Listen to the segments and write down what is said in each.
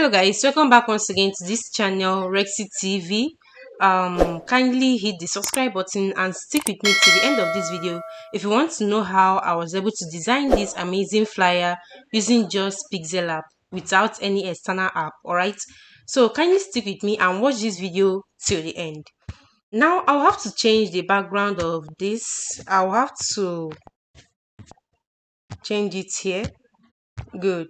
Hello guys, welcome back once again to this channel, Rexee TV. Kindly hit the subscribe button and stick with me to the end of this video if you want to know how I was able to design this amazing flyer using just Pixellab without any external app. Alright, so kindly stick with me and watch this video till the end. Now I'll have to change the background of this. I'll have to change it here. Good.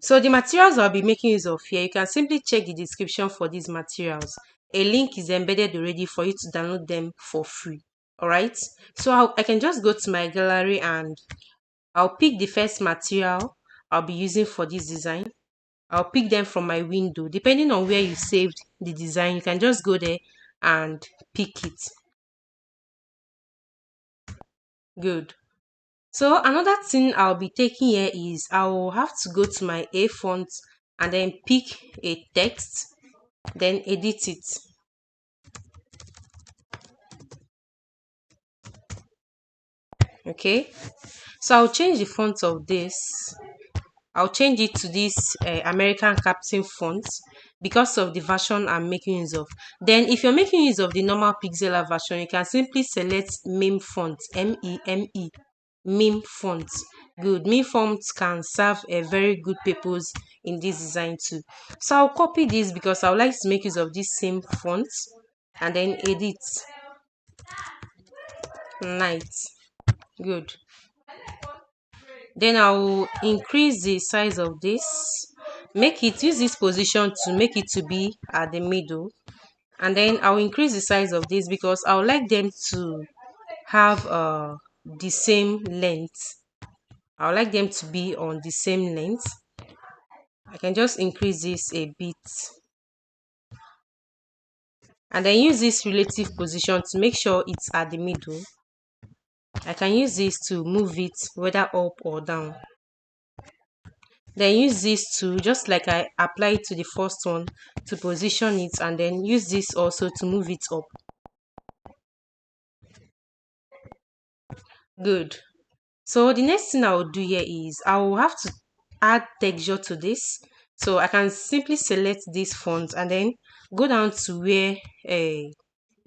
So the materials I'll be making use of here, you can simply check the description for these materials. A link is embedded already for you to download them for free. Alright, so I can just go to my gallery and I'll pick the first material I'll be using for this design. I'll pick them from my window. Depending on where you saved the design, you can just go there and pick it. Good. So another thing I'll be taking here is I'll have to go to my A font and then pick a text, then edit it. Okay, so I'll change the font of this. I'll change it to this American Captain font because of the version I'm making use of. Then if you're making use of the normal Pixellab version, you can simply select meme font, M-E-M-E. Meme fonts. Good. Meme fonts can serve a very good purpose in this design too. So I'll copy this because I would like to make use of this same font and then edit. Nice. Good. Then I'll increase the size of this. Use this position to make it to be at the middle. And then I'll increase the size of this because I would like them to have the same length. I would like them to be on the same length. I can just increase this a bit and then use this relative position to make sure it's at the middle. I can use this to move it whether up or down. Then use this to, just like I applied to the first one, to position it, and then use this also to move it up. Good. So the next thing I will do here is I will have to add texture to this. So I can simply select this font and then go down to where you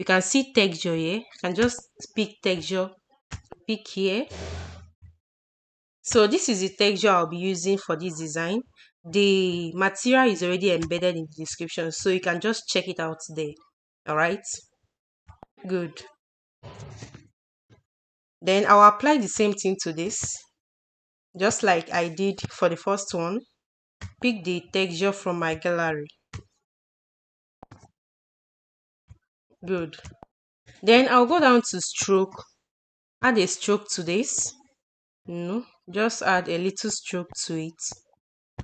can see texture here. I can just pick texture, pick here. So this is the texture I'll be using for this design. The material is already embedded in the description, so you can just check it out there. Alright, good. Then I'll apply the same thing to this, just like I did for the first one. Pick the texture from my gallery. Good. Then I'll go down to stroke, add a stroke to this. No, just add a little stroke to it.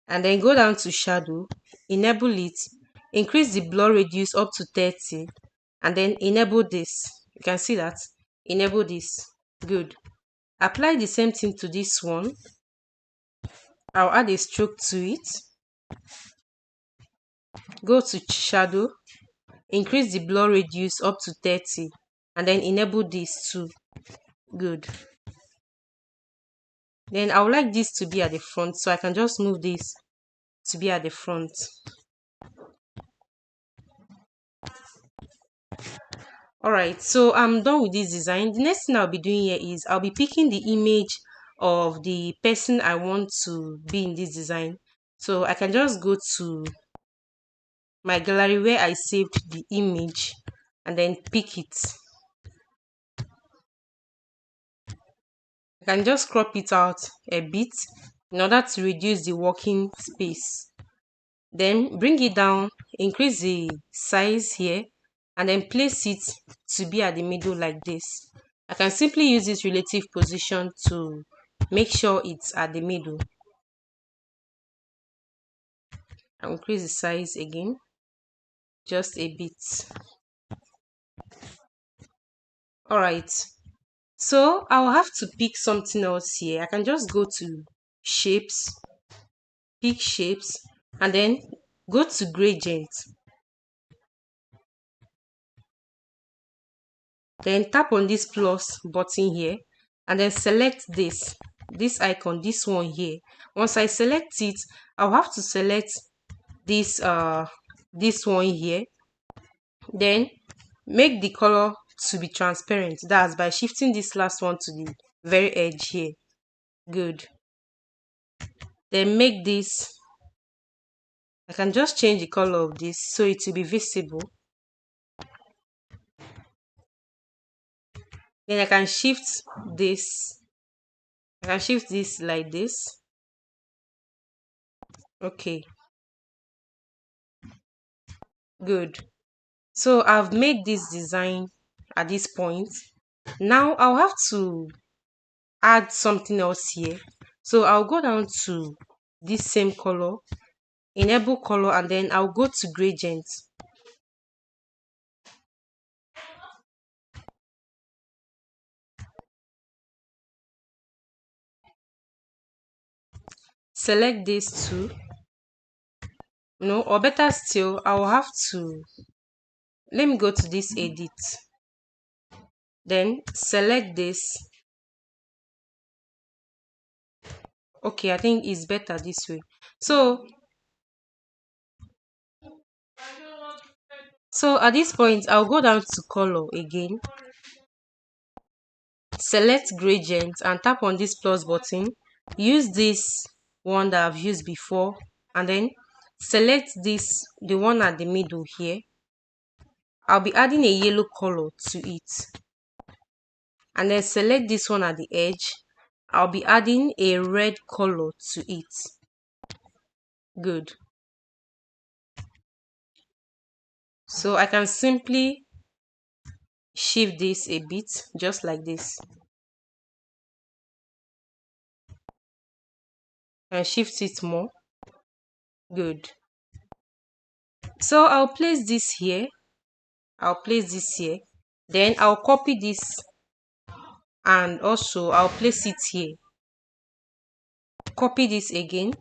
And then go down to shadow, enable it, increase the blur radius up to 30, and then enable this. You can see that. Enable this. Good. Apply the same thing to this one. I'll add a stroke to it. Go to shadow, increase the blur radius up to 30, and then enable this too. Good. Then I would like this to be at the front, so I can just move this to be at the front. Alright, so I'm done with this design. The next thing I'll be doing here is I'll be picking the image of the person I want to be in this design. So I can just go to my gallery where I saved the image and then pick it. I can just crop it out a bit in order to reduce the working space. Then bring it down, increase the size here, and then place it to be at the middle like this. I can simply use this relative position to make sure it's at the middle. I'll increase the size again, just a bit. Alright, so I'll have to pick something else here. I can just go to shapes, pick shapes, and then go to gradient. Then tap on this plus button here and then select this icon, this one here. Once I select it, I'll have to select this one here. Then make the color to be transparent. That's by shifting this last one to the very edge here. Good. Then make this, I can just change the color of this so it will be visible. Then I can shift this. I can shift this like this. Okay. Good. So I've made this design at this point. Now I'll have to add something else here. So I'll go down to this same color, enable color, and then I'll go to gradient. Select this too. No, or better still, I'll have to, let me go to this edit. Then select this. Okay, I think it's better this way. So at this point, I'll go down to color again. Select gradient and tap on this plus button. Use this one that I've used before, and then select this, the one at the middle here. I'll be adding a yellow color to it. And then select this one at the edge. I'll be adding a red color to it. Good. So I can simply shift this a bit, just like this. And shift it more. Good. So I'll place this here. Then I'll copy this, and also I'll place it here. Copy this again,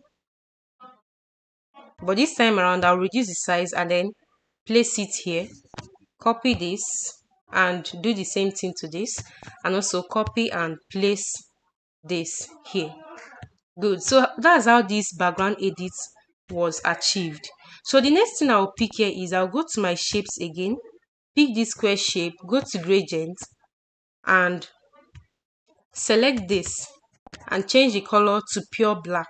but this time around I'll reduce the size and then place it here. Copy this and do the same thing to this, and also copy and place this here. Good. So that's how this background edit was achieved. So the next thing I'll pick here is I'll go to my shapes again, pick this square shape, go to gradient, and select this and change the color to pure black.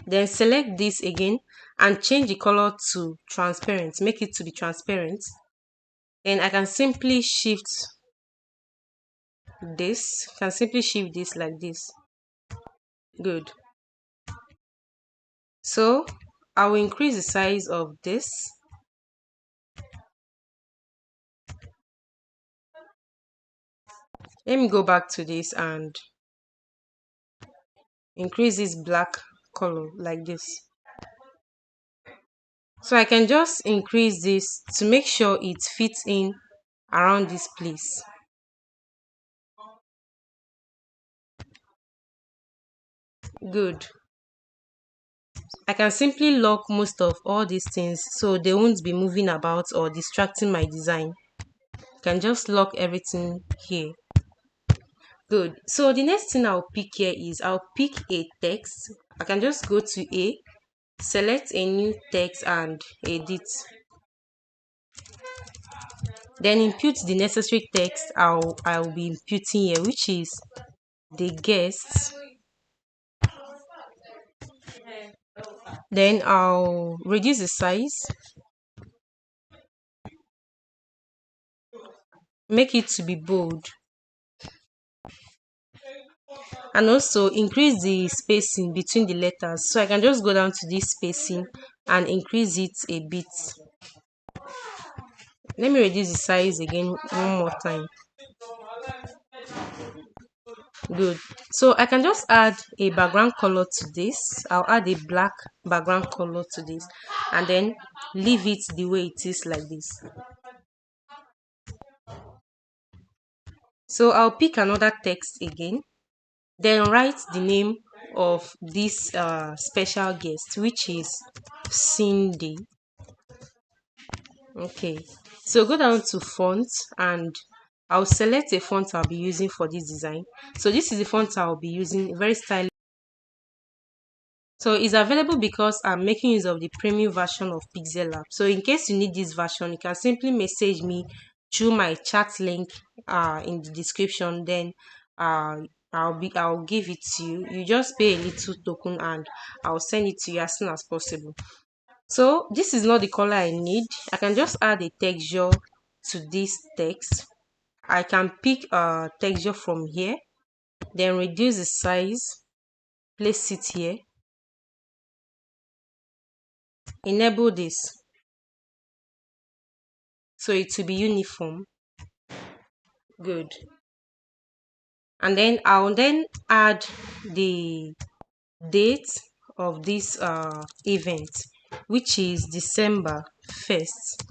Then select this again and change the color to transparent, make it to be transparent. Then I can simply shift this, like this. Good. So I will increase the size of this. Let me go back to this and increase this black color like this. So I can just increase this to make sure it fits in around this place. Good. I can simply lock most of all these things so they won't be moving about or distracting my design. I can just lock everything here. Good. So the next thing I'll pick here is I'll pick a text. I can just go to select a new text and edit. Then input the necessary text I'll be inputting here, which is the guests. Then I'll reduce the size, make it to be bold, and also increase the spacing between the letters. So I can just go down to this spacing and increase it a bit. Let me reduce the size again one more time. Good. So I can just add a background color to this. I'll add a black background color to this and then leave it the way it is like this. So I'll pick another text again, then write the name of this special guest, which is Cindy. Okay, so go down to font and I'll select a font I'll be using for this design. So this is the font I'll be using, very stylish. So it's available because I'm making use of the premium version of Pixellab. So in case you need this version, you can simply message me through my chat link in the description. Then I'll give it to you. You just pay a little token and I'll send it to you as soon as possible. So this is not the color I need. I can just add a texture to this text. I can pick a texture from here, then reduce the size, place it here, enable this so it will be uniform. Good. And then I'll then add the date of this event, which is December 1st.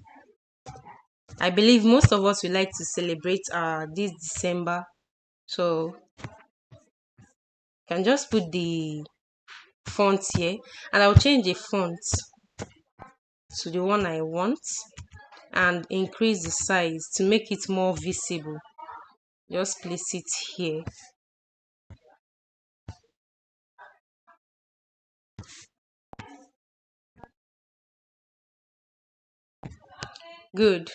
I believe most of us will like to celebrate this December, so can just put the font here, and I'll change the font to the one I want and increase the size to make it more visible. Just place it here. Good.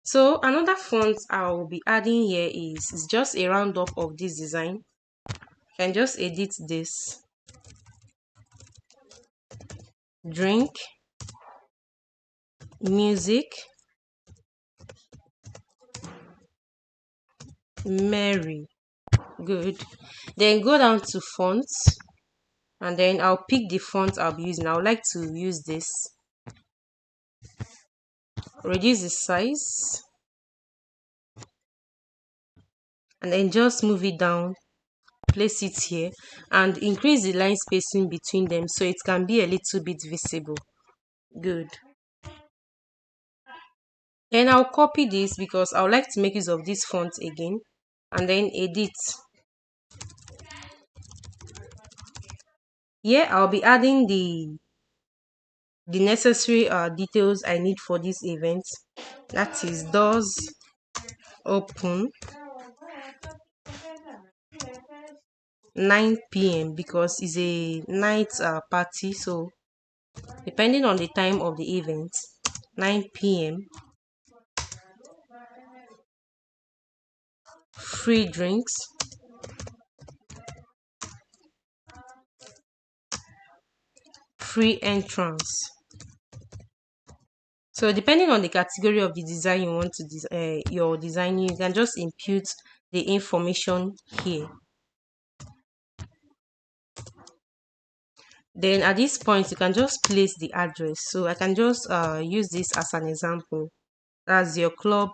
So another font I will be adding here is just a roundup of this design. You can just edit this. Drink, music, Mary. Good. Then go down to fonts, and then I'll pick the font I'll be using. I would like to use this. Reduce the size, and then just move it down, place it here, and increase the line spacing between them so it can be a little bit visible. Good. Then I'll copy this because I would like to make use of this font again, and then edit. Here I'll be adding the necessary details I need for this event. That is doors open 9 p.m. because it's a night party, so depending on the time of the event, 9 p.m. Free drinks, free entrance. So depending on the category of the design you want to you're designing, you can just input the information here. Then at this point you can just place the address. So I can just use this as an example. That's your club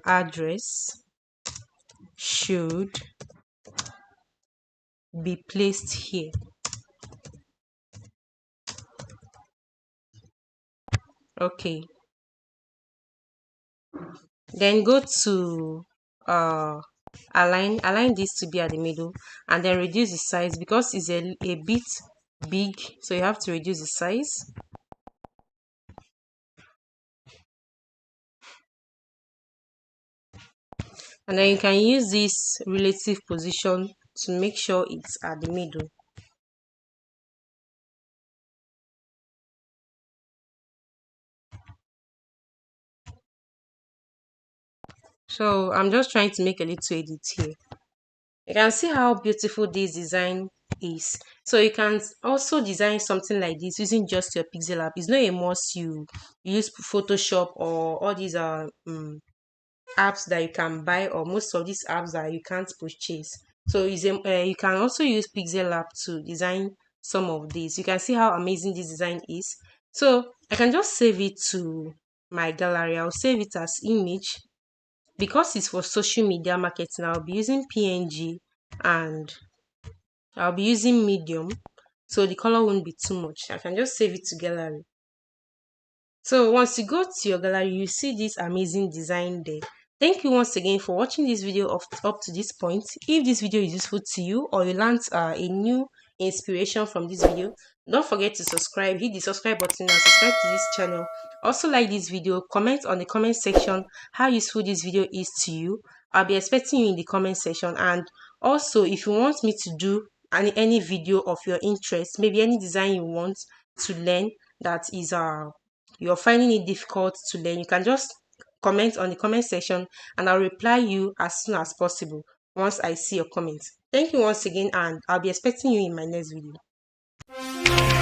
address should be placed here. Okay, then go to align this to be at the middle, and then reduce the size because it's a bit big, so you have to reduce the size. And then you can use this relative position to make sure it's at the middle. So I'm just trying to make a little edit here. You can see how beautiful this design is. So you can also design something like this using just your Pixellab. It's not a must you use Photoshop or all these apps that you can buy, or most of these apps that you can't purchase. So you can also use Pixellab to design some of these. You can see how amazing this design is. So I can just save it to my gallery. I'll save it as image. Because it's for social media marketing, I'll be using PNG and I'll be using medium, so the color won't be too much. I can just save it to gallery. So once you go to your gallery, you see this amazing design there. Thank you once again for watching this video up to this point. If this video is useful to you or you learned a new inspiration from this video, don't forget to subscribe. Hit the subscribe button and subscribe to this channel. Also like this video, comment on the comment section how useful this video is to you. I'll be expecting you in the comment section. And also, if you want me to do any video of your interest, maybe any design you want to learn that is you're finding it difficult to learn, you can just comment on the comment section and I'll reply you as soon as possible once I see your comments. Thank you once again, and I'll be expecting you in my next video.